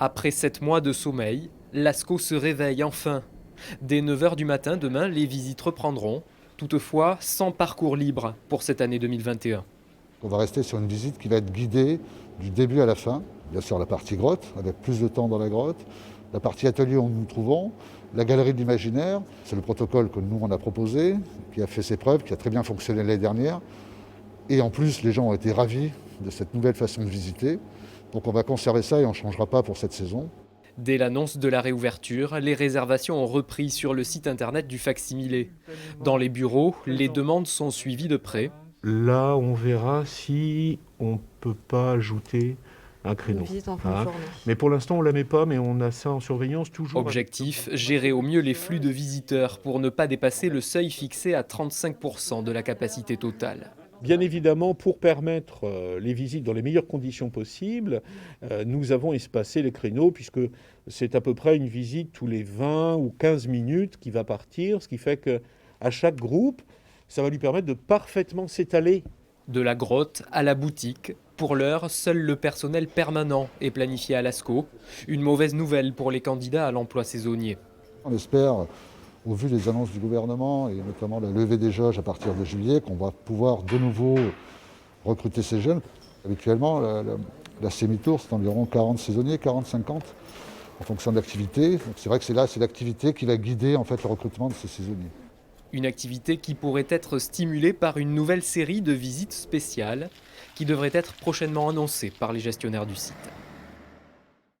Après 7 mois de sommeil, Lascaux se réveille enfin. Dès 9 h du matin demain, les visites reprendront, toutefois sans parcours libre pour cette année 2021. On va rester sur une visite qui va être guidée du début à la fin. Bien sûr la partie grotte, avec plus de temps dans la grotte, la partie atelier où nous nous trouvons, la galerie de l'imaginaire. C'est le protocole que nous on a proposé, qui a fait ses preuves, qui a très bien fonctionné l'année dernière. Et en plus, les gens ont été ravis de cette nouvelle façon de visiter. Donc on va conserver ça et on ne changera pas pour cette saison. Dès l'annonce de la réouverture, les réservations ont repris sur le site internet du Fac-Similé. Dans les bureaux, les demandes sont suivies de près. Là, on verra si on ne peut pas ajouter un créneau. Une visite en fin de journée. Mais pour l'instant, on ne la met pas, mais on a ça en surveillance toujours. Objectif, gérer au mieux les flux de visiteurs pour ne pas dépasser le seuil fixé à 35% de la capacité totale. Bien évidemment, pour permettre les visites dans les meilleures conditions possibles, nous avons espacé les créneaux puisque c'est à peu près une visite tous les 20 ou 15 minutes qui va partir, ce qui fait qu'à chaque groupe, ça va lui permettre de parfaitement s'étaler. De la grotte à la boutique, pour l'heure, seul le personnel permanent est planifié à Lascaux. Une mauvaise nouvelle pour les candidats à l'emploi saisonnier. On espère, au vu des annonces du gouvernement et notamment la levée des jauges à partir de juillet, qu'on va pouvoir de nouveau recruter ces jeunes. Habituellement, la semi-tour, c'est environ 40 saisonniers, 40-50, en fonction de l'activité. Donc c'est vrai que c'est l'activité qui va guider en fait, le recrutement de ces saisonniers. Une activité qui pourrait être stimulée par une nouvelle série de visites spéciales qui devrait être prochainement annoncée par les gestionnaires du site.